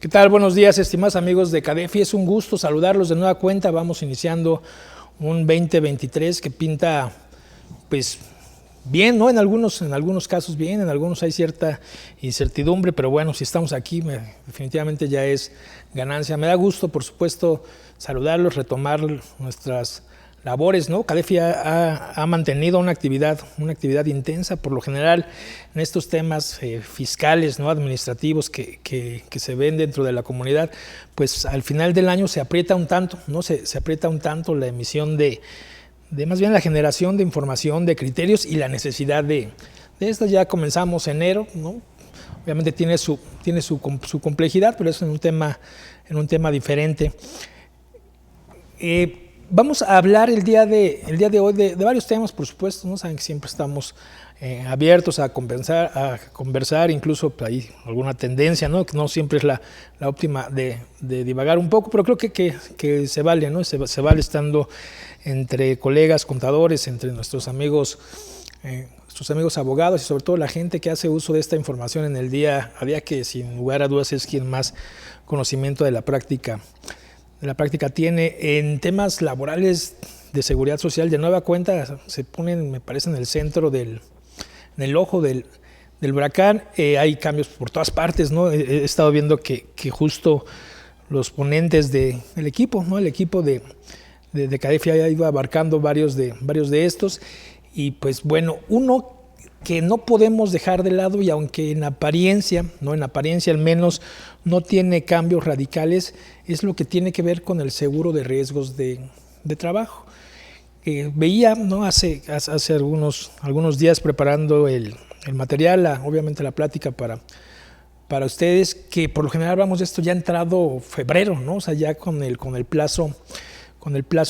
¿Qué tal? Buenos días, estimados amigos de CADEFI. Es un gusto saludarlos de nueva cuenta. Vamos iniciando un 2023 que pinta, pues, bien, ¿no? En algunos casos bien, en algunos hay cierta incertidumbre, pero bueno, si estamos aquí, definitivamente ya es ganancia. Me da gusto, por supuesto, saludarlos, retomar nuestras labores, ¿no? CADEFI ha mantenido una actividad intensa, por lo general, en estos temas fiscales, ¿no? Administrativos que se ven dentro de la comunidad, pues al final del año se aprieta un tanto, ¿no? Se aprieta un tanto la emisión de más bien la generación de información, de criterios y la necesidad de esto. Ya comenzamos enero, ¿no? Obviamente tiene su complejidad, pero es en un tema diferente. Vamos a hablar el día de hoy de varios temas, por supuesto, ¿no? Saben que siempre estamos abiertos a conversar, incluso hay alguna tendencia, ¿no? Que no siempre es la óptima de divagar un poco, pero creo que se vale, ¿no? Se vale estando entre colegas, contadores, entre nuestros amigos abogados y sobre todo la gente que hace uso de esta información en el día a día, que sin lugar a dudas es quien más conocimiento de la práctica tiene. En temas laborales de seguridad social, de nueva cuenta se ponen, me parece, en el centro en el ojo del huracán. Hay cambios por todas partes, ¿no? He estado viendo que justo los ponentes del equipo, ¿no? El equipo de CADEFI ha ido abarcando varios de estos, y pues bueno, uno que no podemos dejar de lado, y aunque en apariencia al menos no tiene cambios radicales, es lo que tiene que ver con el seguro de riesgos de trabajo. Veía, ¿no? hace algunos días preparando el material, obviamente la plática para ustedes, que por lo general vamos de esto ya entrado febrero, ¿no? O sea, ya con el plazo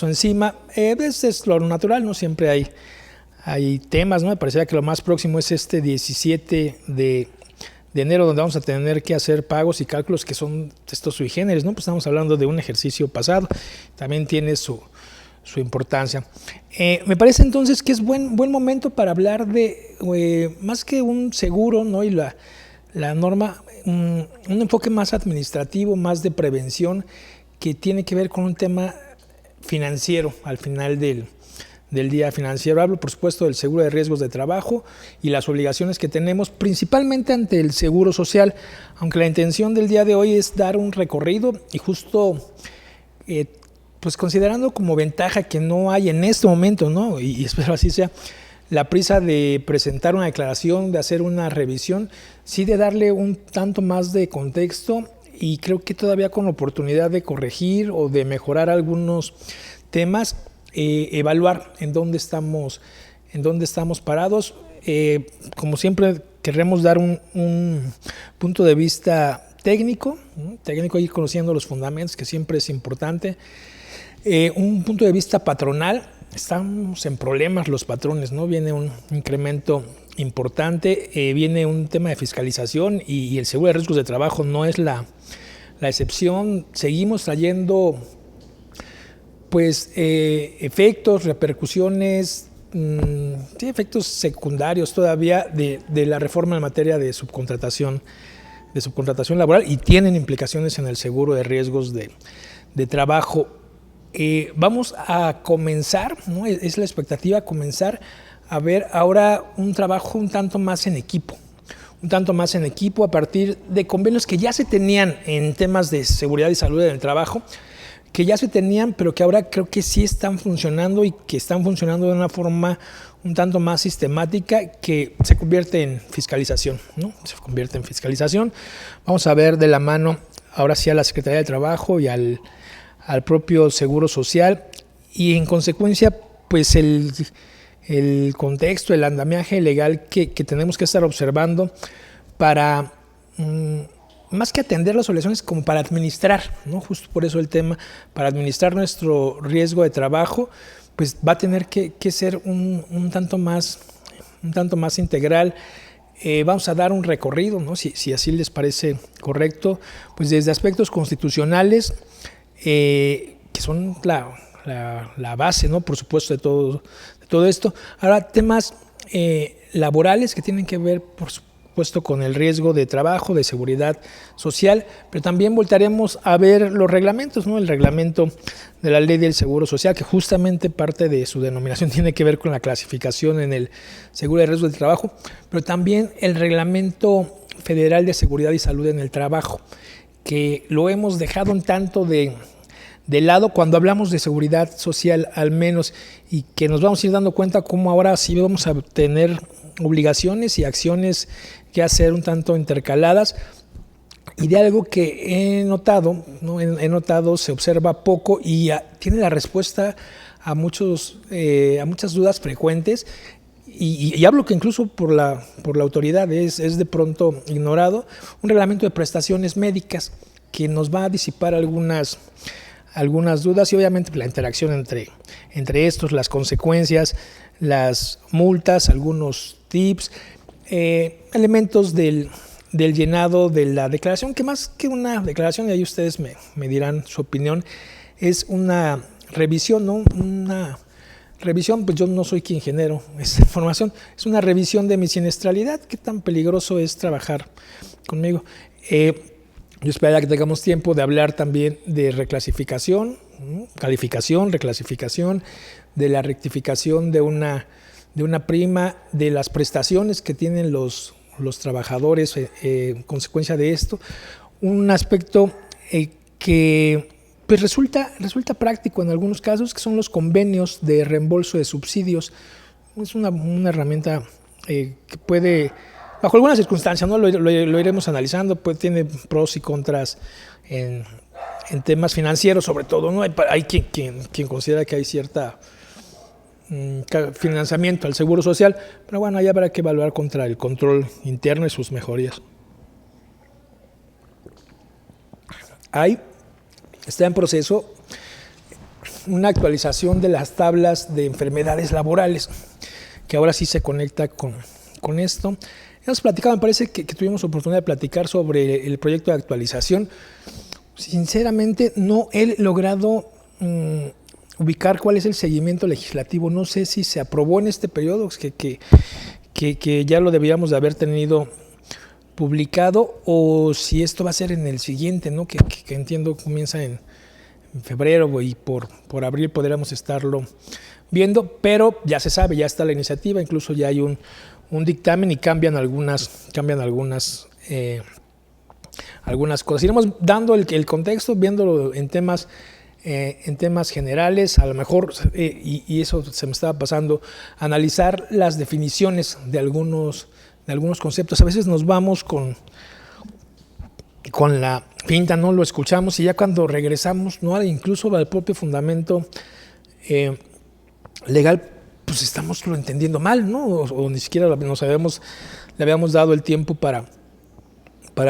encima. Es lo natural, ¿no? Siempre hay temas, ¿no? Me parecía que lo más próximo es este 17 de enero, donde vamos a tener que hacer pagos y cálculos que son estos sui generis, ¿no? Pues estamos hablando de un ejercicio pasado, también tiene su importancia. Me parece entonces que es buen momento para hablar de, más que un seguro, ¿no? Y la norma, un enfoque más administrativo, más de prevención, que tiene que ver con un tema financiero al final del día financiero. Hablo, por supuesto, del seguro de riesgos de trabajo y las obligaciones que tenemos, principalmente ante el seguro social, aunque la intención del día de hoy es dar un recorrido y justo, pues considerando como ventaja que no hay en este momento, ¿no? Y espero así sea, la prisa de presentar una declaración, de hacer una revisión, sí, de darle un tanto más de contexto, y creo que todavía con oportunidad de corregir o de mejorar algunos temas, evaluar en dónde estamos parados. Como siempre, queremos dar un punto de vista técnico, ir conociendo los fundamentos, que siempre es importante. Un punto de vista patronal. Estamos en problemas los patrones, ¿no? Viene un incremento importante, viene un tema de fiscalización, y el seguro de riesgos de trabajo no es la excepción. Seguimos trayendo, pues, efectos, repercusiones, efectos secundarios todavía de la reforma en materia de subcontratación laboral, y tienen implicaciones en el seguro de riesgos de trabajo. Vamos a comenzar, ¿no? Es la expectativa, comenzar a ver ahora un trabajo un tanto más en equipo a partir de convenios que ya se tenían en temas de seguridad y salud en el trabajo, pero que ahora creo que sí están funcionando, y que están funcionando de una forma un tanto más sistemática, que se convierte en fiscalización, ¿no? Vamos a ver de la mano ahora sí a la Secretaría de Trabajo y al propio Seguro Social, y en consecuencia, pues el contexto, el andamiaje legal que tenemos que estar observando para, más que atender las obligaciones, como para administrar, ¿no? Justo por eso el tema, para administrar nuestro riesgo de trabajo, pues va a tener que ser un tanto más integral. Vamos a dar un recorrido, ¿no? Si así les parece correcto, pues desde aspectos constitucionales, que son la base, ¿no? Por supuesto, de todo esto. Ahora, temas laborales que tienen que ver, supuesto, con el riesgo de trabajo, de seguridad social, pero también voltaremos a ver los reglamentos, ¿no? El reglamento de la Ley del Seguro Social, que justamente parte de su denominación tiene que ver con la clasificación en el seguro de riesgo del trabajo, pero también el Reglamento Federal de Seguridad y Salud en el Trabajo, que lo hemos dejado un tanto de lado cuando hablamos de seguridad social, al menos, y que nos vamos a ir dando cuenta cómo ahora sí vamos a tener obligaciones y acciones que hacer un tanto intercaladas, y de algo que he notado, ¿no? He notado, se observa poco y tiene la respuesta a muchas dudas frecuentes, y hablo que incluso por la autoridad es de pronto ignorado, un reglamento de prestaciones médicas que nos va a disipar algunas dudas, y obviamente la interacción entre estos, las consecuencias, las multas, algunos tips, elementos del llenado de la declaración, que más que una declaración, y ahí ustedes me dirán su opinión, es una revisión, ¿no? Una revisión, pues yo no soy quien genero esa información, es una revisión de mi siniestralidad. ¿Qué tan peligroso es trabajar conmigo? Yo esperaría que tengamos tiempo de hablar también de reclasificación, calificación, reclasificación, de la rectificación de una prima, de las prestaciones que tienen los trabajadores consecuencia de esto. Un aspecto que pues resulta práctico en algunos casos, que son los convenios de reembolso de subsidios. Es una herramienta que puede, bajo algunas circunstancias, ¿no? Lo iremos analizando, pues tiene pros y contras en temas financieros, sobre todo, ¿no? Hay quien considera que hay cierta financiamiento al seguro social, pero bueno, ahí habrá que evaluar contra el control interno y sus mejorías. Está en proceso una actualización de las tablas de enfermedades laborales, que ahora sí se conecta con esto. Hemos platicado, me parece que tuvimos oportunidad de platicar sobre el proyecto de actualización. Sinceramente, no he logrado ubicar cuál es el seguimiento legislativo. No sé si se aprobó en este periodo, que ya lo deberíamos de haber tenido publicado, o si esto va a ser en el siguiente, ¿no? Que entiendo comienza en febrero, y por abril podríamos estarlo viendo, pero ya se sabe, ya está la iniciativa, incluso ya hay un dictamen y cambian algunas cosas. Iremos dando el contexto, viéndolo en temas generales, a lo mejor, y eso se me estaba pasando, analizar las definiciones de algunos conceptos. A veces nos vamos con la pinta, no lo escuchamos, y ya cuando regresamos, ¿no? Incluso al propio fundamento legal, pues estamos lo entendiendo mal, ¿no? O ni siquiera le habíamos dado el tiempo para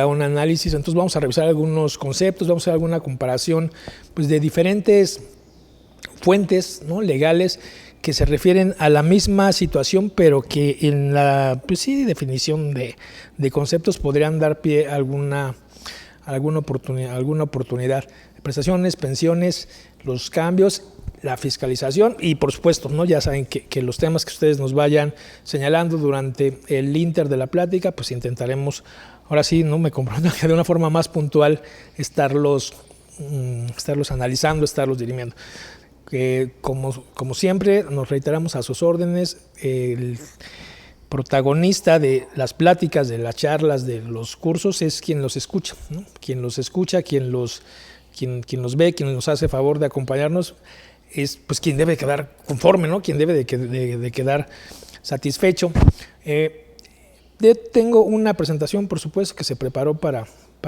un análisis. Entonces vamos a revisar algunos conceptos, vamos a hacer alguna comparación, pues, de diferentes fuentes, ¿no? legales, que se refieren a la misma situación, pero que en la, pues sí, definición de conceptos podrían dar pie a alguna oportunidad. Prestaciones, pensiones, los cambios, la fiscalización y, por supuesto, ¿no? Ya saben que los temas que ustedes nos vayan señalando durante el inter de la plática, pues intentaremos, ahora sí, no me comprometo, que de una forma más puntual estarlos analizando, estarlos dirimiendo. Como siempre, nos reiteramos a sus órdenes. El protagonista de las pláticas, de las charlas, de los cursos es quien los escucha, ¿no? Quien los escucha, quien los ve, quien nos hace favor de acompañarnos, es pues quien debe quedar conforme, ¿no? Quien debe de quedar satisfecho. Tengo una presentación, por supuesto, que se preparó para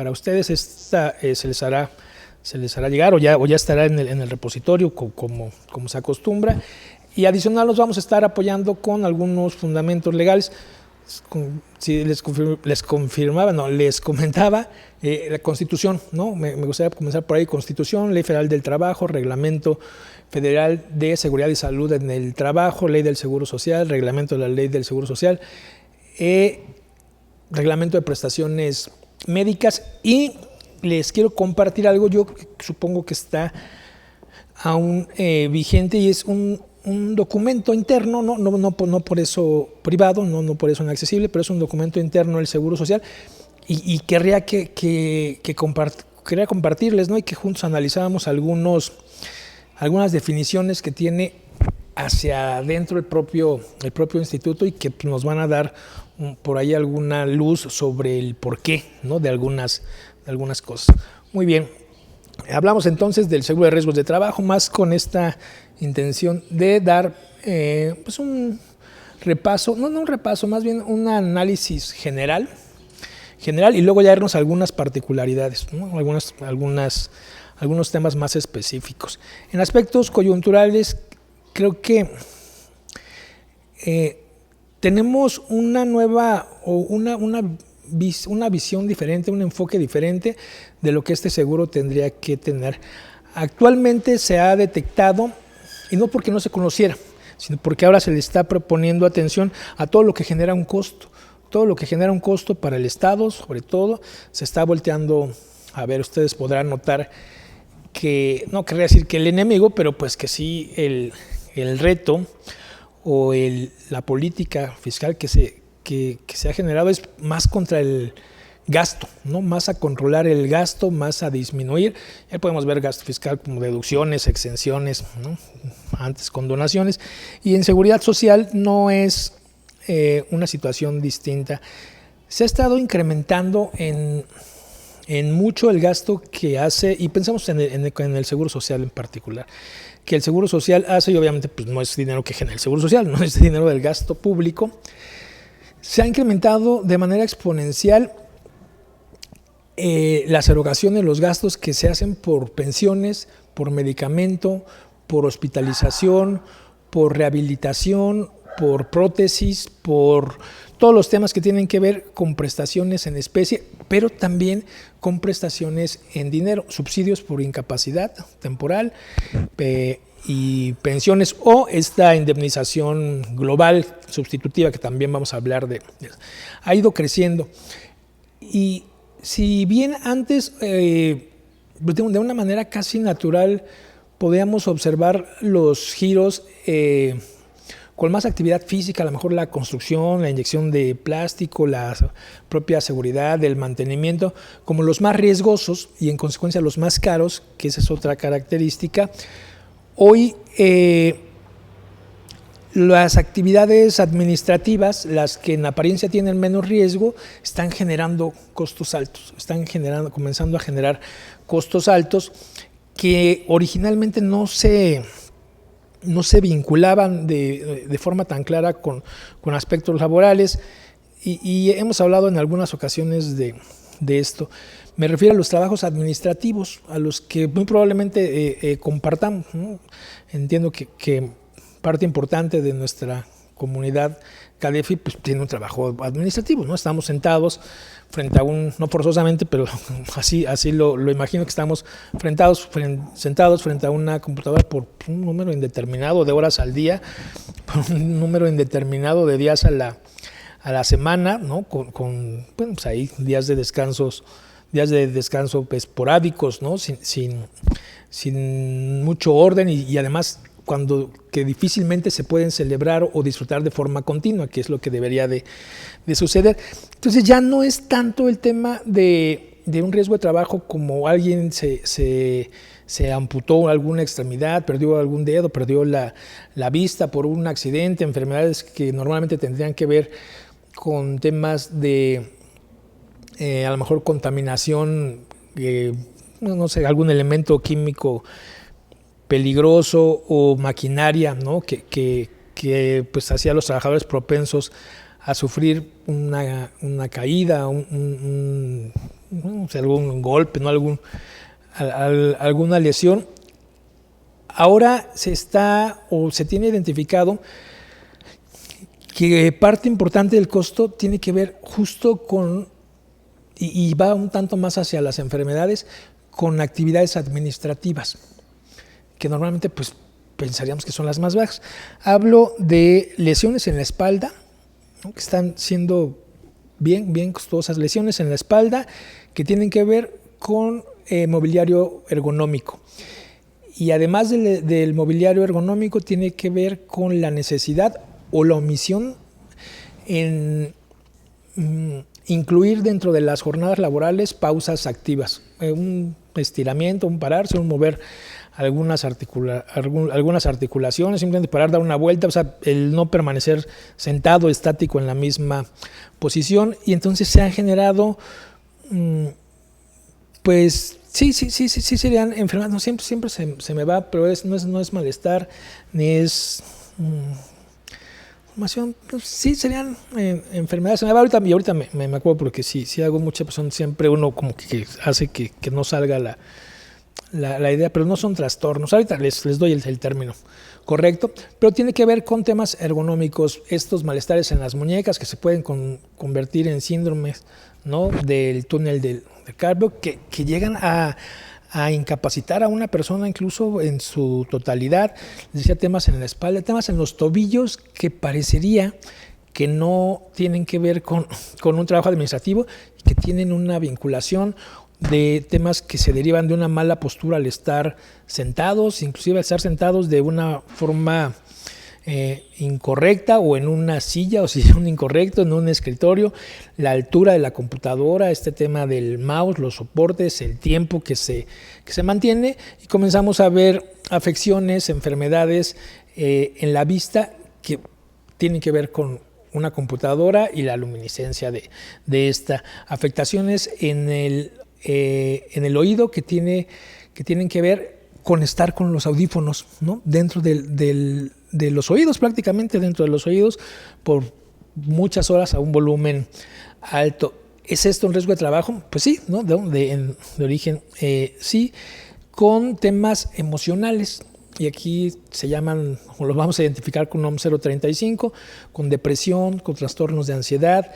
ustedes. Esta se les hará llegar, o ya estará en el repositorio, como se acostumbra. Y adicional nos vamos a estar apoyando con algunos fundamentos legales. Si les comentaba la Constitución, ¿no? Me gustaría comenzar por ahí. Constitución, Ley Federal del Trabajo, Reglamento Federal de Seguridad y Salud en el Trabajo, Ley del Seguro Social, Reglamento de la Ley del Seguro Social, Reglamento de Prestaciones Médicas. Y les quiero compartir algo, yo supongo que está aún vigente, y es un un documento interno, no por eso privado, no por eso inaccesible, pero es un documento interno del Seguro Social y querría quería compartirles, ¿no? Y que juntos analizáramos algunas definiciones que tiene hacia adentro el propio instituto y que nos van a dar por ahí alguna luz sobre el porqué, ¿no? de algunas cosas. Muy bien, hablamos entonces del seguro de riesgos de trabajo, más con esta intención de dar pues un repaso, no un repaso, más bien un análisis general y luego ya irnos a algunas particularidades, ¿no? Algunos temas más específicos. En aspectos coyunturales, creo que tenemos una nueva o una visión diferente, un enfoque diferente de lo que este seguro tendría que tener. Actualmente se ha detectado, y no porque no se conociera, sino porque ahora se le está proponiendo atención a todo lo que genera un costo. Todo lo que genera un costo para el Estado, sobre todo, se está volteando a ver. Ustedes podrán notar que, no querría decir que el enemigo, pero pues que sí el reto o la política fiscal que se ha generado es más contra el gasto, ¿no? Más a controlar el gasto, más a disminuir. Ya podemos ver gasto fiscal como deducciones, exenciones, ¿no? Antes con donaciones. Y en seguridad social no es una situación distinta. Se ha estado incrementando en mucho el gasto que hace, y pensamos en el Seguro Social en particular, que el Seguro Social hace, y obviamente pues no es dinero que genera el Seguro Social, no es dinero del gasto público. Se ha incrementado de manera exponencial las erogaciones, los gastos que se hacen por pensiones, por medicamento, por hospitalización, por rehabilitación, por prótesis, por todos los temas que tienen que ver con prestaciones en especie, pero también con prestaciones en dinero, subsidios por incapacidad temporal y pensiones o esta indemnización global sustitutiva que también vamos a hablar de. Ha ido creciendo y si bien antes de una manera casi natural podíamos observar los giros con más actividad física, a lo mejor la construcción, la inyección de plástico, la propia seguridad, el mantenimiento, como los más riesgosos y en consecuencia los más caros, que esa es otra característica. Hoy las actividades administrativas, las que en apariencia tienen menos riesgo, están generando costos altos, comenzando a generar costos altos que originalmente no se vinculaban de forma tan clara con aspectos laborales y hemos hablado en algunas ocasiones de esto. Me refiero a los trabajos administrativos, a los que muy probablemente compartamos, ¿no? Entiendo que parte importante de nuestra comunidad CADEFI pues, tiene un trabajo administrativo, ¿no? Estamos sentados frente a no forzosamente, pero así lo imagino que estamos sentados frente a una computadora por un número indeterminado de horas al día, por un número indeterminado de días a la semana, ¿no? Bueno, pues ahí días de descanso esporádicos, ¿no? Sin mucho orden y además que difícilmente se pueden celebrar o disfrutar de forma continua, que es lo que debería de suceder. Entonces ya no es tanto el tema de un riesgo de trabajo como alguien se amputó alguna extremidad, perdió algún dedo, perdió la vista por un accidente, enfermedades que normalmente tendrían que ver con temas de a lo mejor contaminación, no sé, algún elemento químico peligroso o maquinaria, ¿no? que pues hacía a los trabajadores propensos a sufrir una caída, algún golpe, ¿no? Alguna lesión. Ahora se tiene identificado que parte importante del costo tiene que ver justo con, y va un tanto más hacia las enfermedades, con actividades administrativas, que normalmente pues pensaríamos que son las más bajas. Hablo de lesiones en la espalda, ¿no? Que están siendo bien costosas, lesiones en la espalda que tienen que ver con mobiliario ergonómico. y además del mobiliario ergonómico tiene que ver con la necesidad o la omisión en incluir dentro de las jornadas laborales pausas activas, un estiramiento, un pararse, un mover algunas articulaciones, simplemente parar, dar una vuelta, o sea, el no permanecer sentado, estático en la misma posición, y entonces se han generado, pues sí serían enfermedades, no, siempre se me va, pero no es malestar, ni es pues sí serían enfermedades. Se me va ahorita, y ahorita me acuerdo porque sí hago mucha persona, siempre uno como que hace que no salga la idea, pero no son trastornos. Ahorita les doy el término correcto, pero tiene que ver con temas ergonómicos, estos malestares en las muñecas que se pueden convertir en síndromes, ¿no?, del túnel del carpio, que llegan a incapacitar a una persona incluso en su totalidad. Les decía, temas en la espalda, temas en los tobillos que parecería que no tienen que ver con un trabajo administrativo y que tienen una vinculación de temas que se derivan de una mala postura al estar sentados, inclusive al estar sentados de una forma incorrecta, o en una silla, o si es un incorrecto, en un escritorio, la altura de la computadora, este tema del mouse, los soportes, el tiempo que se mantiene, y comenzamos a ver afecciones, enfermedades en la vista que tienen que ver con una computadora y la luminiscencia de esta, afectaciones en el oído que tienen que ver con estar con los audífonos, ¿no?, dentro de los oídos, prácticamente dentro de los oídos, por muchas horas a un volumen alto. ¿Es esto un riesgo de trabajo? Pues sí, ¿no?, de origen sí, con temas emocionales, y aquí se llaman, o los vamos a identificar con un 035, con depresión, con trastornos de ansiedad,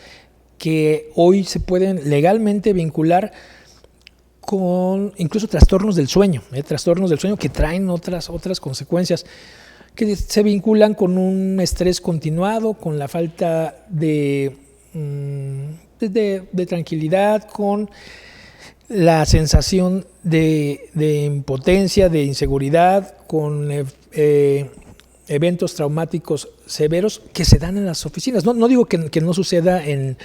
que hoy se pueden legalmente vincular con incluso trastornos del sueño que traen otras consecuencias, que se vinculan con un estrés continuado, con la falta de tranquilidad, con la sensación de impotencia, de inseguridad, con eventos traumáticos severos que se dan en las oficinas. No digo que no suceda en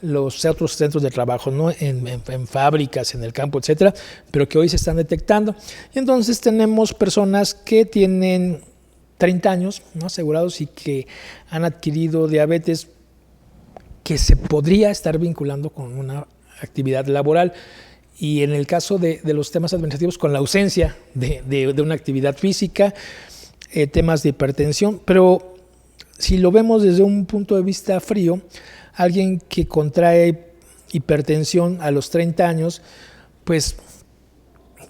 los otros centros de trabajo, ¿no?, en fábricas, en el campo, etcétera, pero que hoy se están detectando. Y entonces tenemos personas que tienen 30 años, ¿no?, asegurados, y que han adquirido diabetes que se podría estar vinculando con una actividad laboral, y en el caso de los temas administrativos, con la ausencia de una actividad física, temas de hipertensión. Pero si lo vemos desde un punto de vista frío, alguien que contrae hipertensión a los 30 años, pues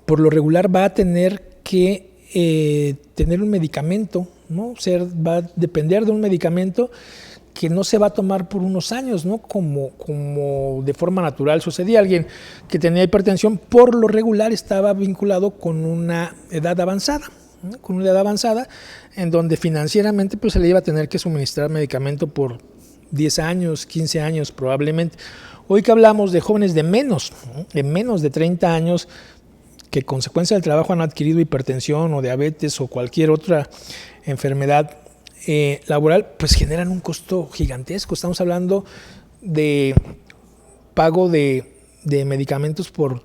por lo regular va a tener que tener un medicamento, ¿no? Va a depender de un medicamento que no se va a tomar por unos años, ¿no?, como de forma natural sucedía. Alguien que tenía hipertensión por lo regular estaba vinculado con una edad avanzada, ¿no?, con una edad avanzada en donde financieramente pues se le iba a tener que suministrar medicamento por 10 años, 15 años probablemente. Hoy que hablamos de jóvenes de menos de 30 años que consecuencia del trabajo han adquirido hipertensión o diabetes o cualquier otra enfermedad laboral, pues generan un costo gigantesco. Estamos hablando de pago de medicamentos por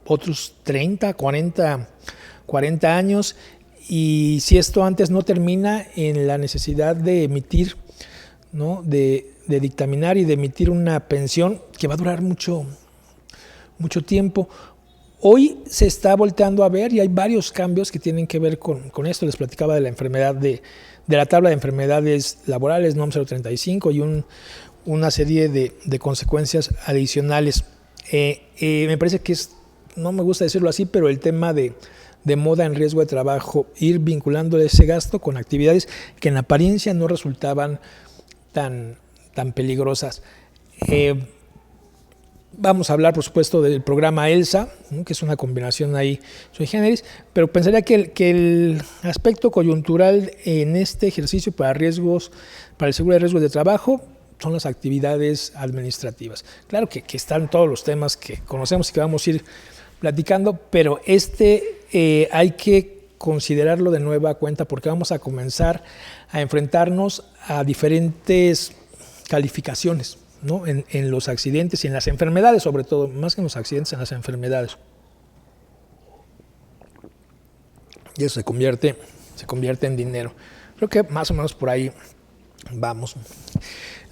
otros 30, 40 años, y si esto antes no termina en la necesidad de emitir, ¿no?, de dictaminar y de emitir una pensión que va a durar mucho tiempo. Hoy se está volteando a ver, y hay varios cambios que tienen que ver con esto. Les platicaba de la enfermedad de la tabla de enfermedades laborales, NOM 035, y una serie de consecuencias adicionales. Me parece que no me gusta decirlo así, pero el tema de moda en riesgo de trabajo, ir vinculando ese gasto con actividades que en apariencia no resultaban tan peligrosas. Vamos a hablar, por supuesto, del programa ELSA, ¿no?, que es una combinación ahí sui generis, pero pensaría que el aspecto coyuntural en este ejercicio para el seguro de riesgos de trabajo son las actividades administrativas. Claro que están todos los temas que conocemos y que vamos a ir platicando, pero hay que considerarlo de nueva cuenta porque vamos a comenzar a enfrentarnos a diferentes calificaciones, ¿no? En los accidentes y en las enfermedades, sobre todo, más que en los accidentes, en las enfermedades. Y eso se convierte en dinero. Creo que más o menos por ahí vamos.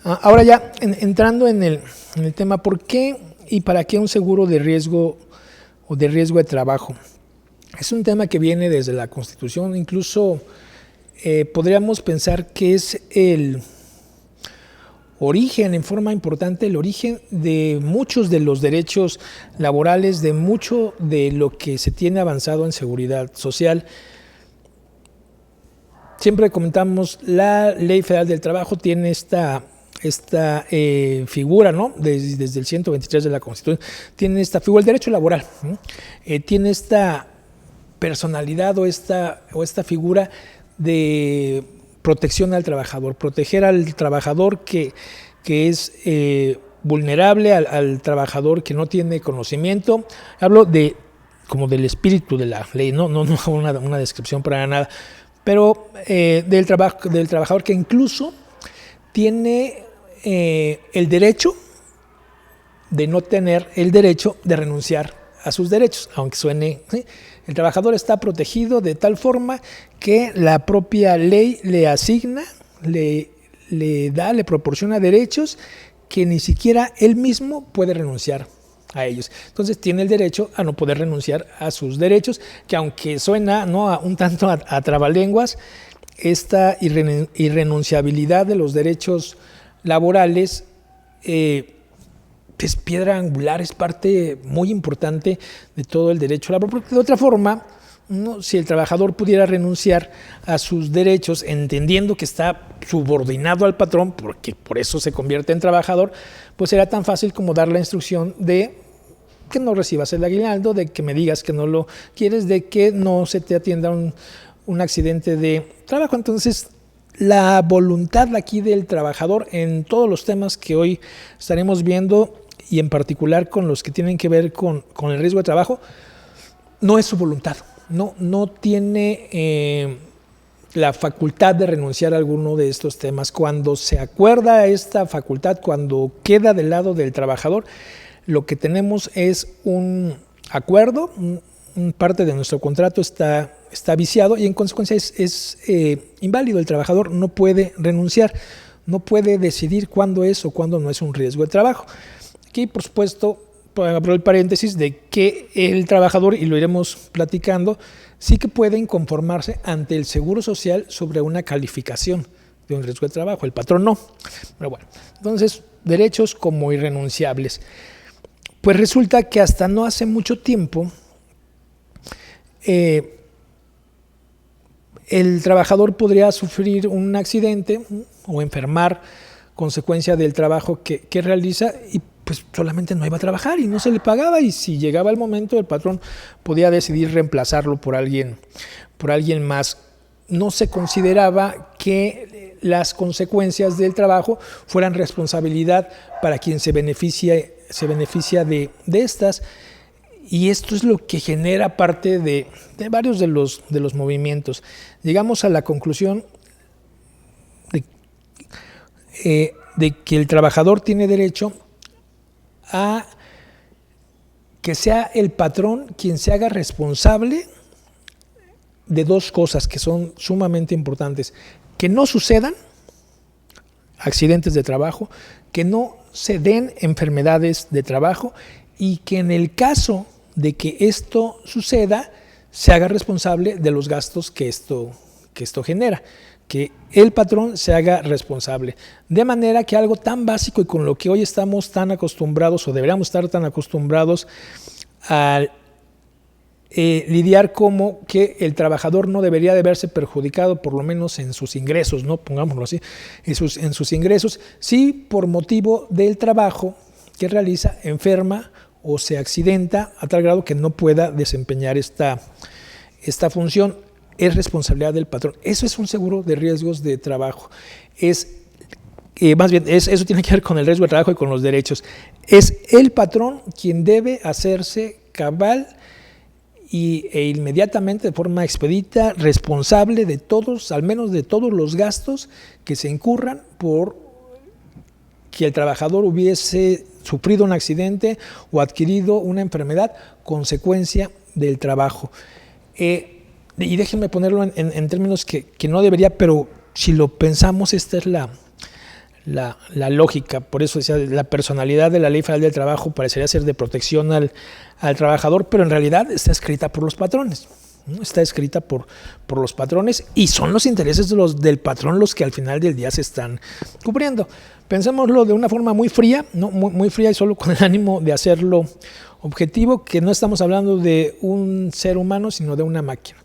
Ahora ya entrando en el tema, ¿por qué y para qué un seguro de riesgo o de riesgo de trabajo? Es un tema que viene desde la Constitución, incluso podríamos pensar que es el origen, en forma importante, el origen de muchos de los derechos laborales, de mucho de lo que se tiene avanzado en seguridad social. Siempre comentamos, la Ley Federal del Trabajo tiene esta figura, ¿no? Desde el 123 de la Constitución, tiene esta figura, el derecho laboral, ¿no? Tiene esta personalidad o esta figura de protección al trabajador, proteger al trabajador que es vulnerable, al trabajador que no tiene conocimiento. Hablo como del espíritu de la ley, no una descripción para nada, pero del trabajador que incluso tiene el derecho de no tener el derecho de renunciar a sus derechos, aunque suene, ¿sí? El trabajador está protegido de tal forma que la propia ley le asigna, le proporciona derechos que ni siquiera él mismo puede renunciar a ellos. Entonces tiene el derecho a no poder renunciar a sus derechos, que aunque suena, ¿no?, un tanto a trabalenguas, esta irrenunciabilidad de los derechos laborales es piedra angular, es parte muy importante de todo el derecho laboral, porque de otra forma, ¿no?, si el trabajador pudiera renunciar a sus derechos entendiendo que está subordinado al patrón, porque por eso se convierte en trabajador, pues era tan fácil como dar la instrucción de que no recibas el aguinaldo, de que me digas que no lo quieres, de que no se te atienda un accidente de trabajo. Entonces, la voluntad aquí del trabajador en todos los temas que hoy estaremos viendo, y en particular con los que tienen que ver con el riesgo de trabajo, no es su voluntad, no tiene la facultad de renunciar a alguno de estos temas. Cuando se acuerda esta facultad, cuando queda del lado del trabajador, lo que tenemos es un acuerdo, parte de nuestro contrato está viciado y en consecuencia es inválido. El trabajador no puede renunciar, no puede decidir cuándo es o cuándo no es un riesgo de trabajo. Aquí, por supuesto, abro el paréntesis de que el trabajador, y lo iremos platicando, sí que puede inconformarse ante el Seguro Social sobre una calificación de un riesgo de trabajo, el patrón no. Pero bueno, entonces, derechos como irrenunciables. Pues resulta que hasta no hace mucho tiempo, el trabajador podría sufrir un accidente o enfermar consecuencia del trabajo que realiza y pues solamente no iba a trabajar y no se le pagaba, y si llegaba el momento el patrón podía decidir reemplazarlo por alguien más. No se consideraba que las consecuencias del trabajo fueran responsabilidad para quien se beneficia de estas, y esto es lo que genera parte de varios de los movimientos. Llegamos a la conclusión de que el trabajador tiene derecho a que sea el patrón quien se haga responsable de dos cosas que son sumamente importantes: que no sucedan accidentes de trabajo, que no se den enfermedades de trabajo, y que en el caso de que esto suceda, se haga responsable de los gastos que esto genera, que el patrón se haga responsable. De manera que algo tan básico y con lo que hoy estamos tan acostumbrados, o deberíamos estar tan acostumbrados a lidiar, como que el trabajador no debería de verse perjudicado, por lo menos en sus ingresos, ¿no? Pongámoslo así, en sus ingresos, si por motivo del trabajo que realiza enferma o se accidenta a tal grado que no pueda desempeñar esta función, es responsabilidad del patrón. Eso es un seguro de riesgos de trabajo. Más bien, eso tiene que ver con el riesgo de trabajo y con los derechos. Es el patrón quien debe hacerse cabal e inmediatamente, de forma expedita, responsable de todos, al menos de todos los gastos que se incurran por que el trabajador hubiese sufrido un accidente o adquirido una enfermedad consecuencia del trabajo. Y déjenme ponerlo en términos que no debería, pero si lo pensamos, esta es la lógica. Por eso decía, la personalidad de la Ley Federal del Trabajo parecería ser de protección al trabajador, pero en realidad está escrita por los patrones, ¿no? Está escrita por los patrones y son los intereses del patrón los que al final del día se están cubriendo. Pensémoslo de una forma muy fría, ¿no? Muy fría y solo con el ánimo de hacerlo objetivo, que no estamos hablando de un ser humano, sino de una máquina.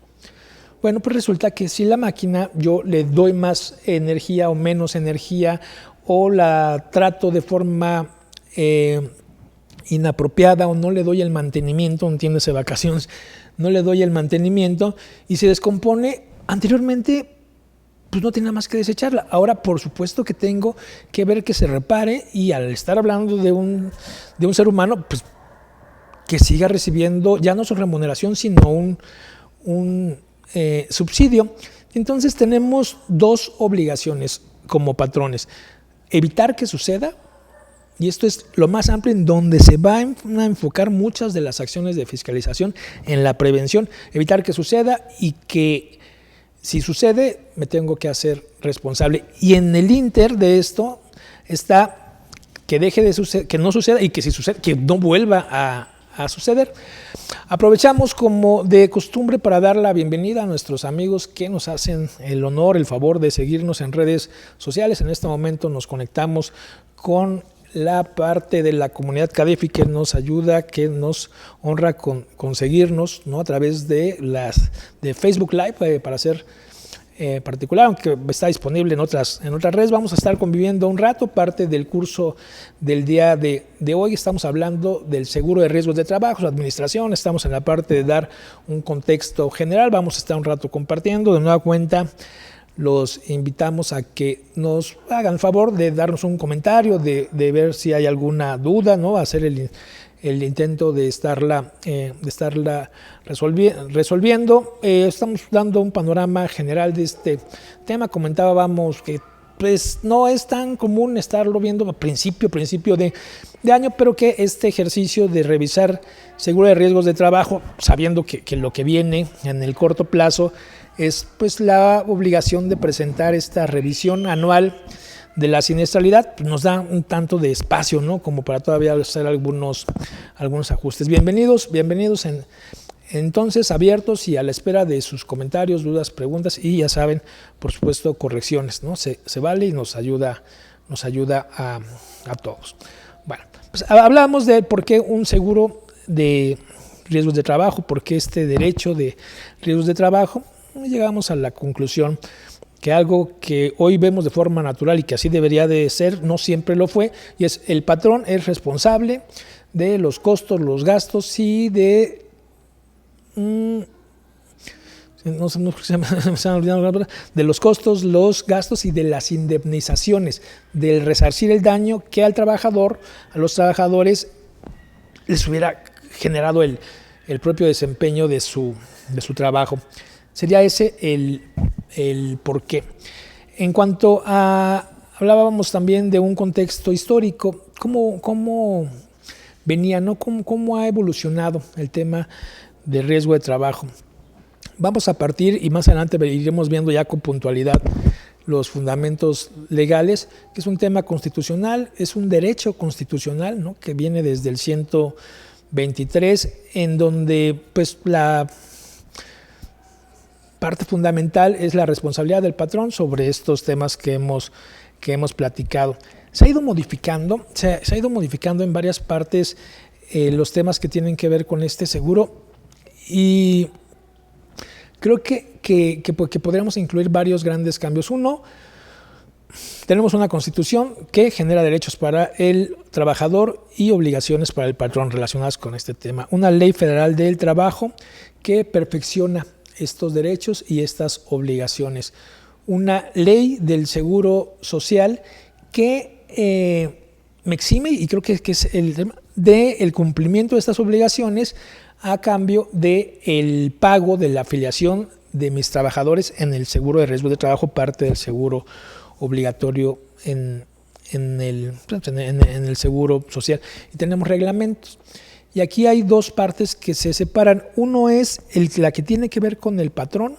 Bueno, pues resulta que si la máquina yo le doy más energía o menos energía, o la trato de forma inapropiada, o no le doy el mantenimiento, entiéndase vacaciones, no le doy el mantenimiento y se descompone, anteriormente pues no tenía más que desecharla. Ahora por supuesto que tengo que ver que se repare, y al estar hablando de un ser humano, pues que siga recibiendo ya no su remuneración, sino un subsidio. Entonces tenemos dos obligaciones como patrones: evitar que suceda, y esto es lo más amplio en donde se van a enfocar muchas de las acciones de fiscalización, en la prevención, evitar que suceda, y que si sucede me tengo que hacer responsable. Y en el inter de esto está que deje de suceder, que no suceda, y que si sucede, que no vuelva a suceder. Aprovechamos como de costumbre para dar la bienvenida a nuestros amigos que nos hacen el honor, el favor de seguirnos en redes sociales. En este momento nos conectamos con la parte de la comunidad CADEFI que nos ayuda, que nos honra con seguirnos, ¿no? A través de Facebook Live, para ser particular, aunque está disponible en otras redes. Vamos a estar conviviendo un rato. Parte del curso del día de hoy estamos hablando del seguro de riesgos de trabajo, la administración. Estamos en la parte de dar un contexto general. Vamos a estar un rato compartiendo. De nueva cuenta, los invitamos a que nos hagan el favor de darnos un comentario, de ver si hay alguna duda, ¿no? Hacer el intento de estarla resolviendo. Estamos dando un panorama general de este tema. Comentábamos que pues no es tan común estarlo viendo a principio de año, pero que este ejercicio de revisar seguro de riesgos de trabajo, sabiendo que lo que viene en el corto plazo es pues la obligación de presentar esta revisión anual de la siniestralidad, nos da un tanto de espacio, ¿no? Como para todavía hacer algunos ajustes. Bienvenidos entonces, abiertos y a la espera de sus comentarios, dudas, preguntas, y ya saben, por supuesto, correcciones, ¿no? Se vale y nos ayuda a todos. Bueno, pues hablábamos de por qué un seguro de riesgos de trabajo, por qué este derecho de riesgos de trabajo. Llegamos a la conclusión que algo que hoy vemos de forma natural y que así debería de ser, no siempre lo fue, y es el patrón es responsable de los costos, los gastos y de de los costos, los gastos y de las indemnizaciones, del resarcir el daño que al trabajador, a los trabajadores les hubiera generado el propio desempeño de su trabajo. Sería ese el por qué. En cuanto a, hablábamos también de un contexto histórico, cómo venía, ¿no? Cómo ha evolucionado el tema de riesgo de trabajo. Vamos a partir, y más adelante iremos viendo ya con puntualidad los fundamentos legales, que es un tema constitucional, es un derecho constitucional, ¿no? Que viene desde el 123, en donde pues la parte fundamental es la responsabilidad del patrón sobre estos temas que hemos platicado. Se ha ido modificando en varias partes los temas que tienen que ver con este seguro, y creo que podríamos incluir varios grandes cambios. Uno, tenemos una constitución que genera derechos para el trabajador y obligaciones para el patrón relacionadas con este tema. Una ley federal del trabajo que perfecciona estos derechos y estas obligaciones. Una ley del seguro social que me exime, y creo que es el tema, del cumplimiento de estas obligaciones a cambio del pago de la afiliación de mis trabajadores en el seguro de riesgo de trabajo, parte del seguro obligatorio en el seguro social. Y tenemos reglamentos. Y aquí hay dos partes que se separan. Uno es la que tiene que ver con el patrón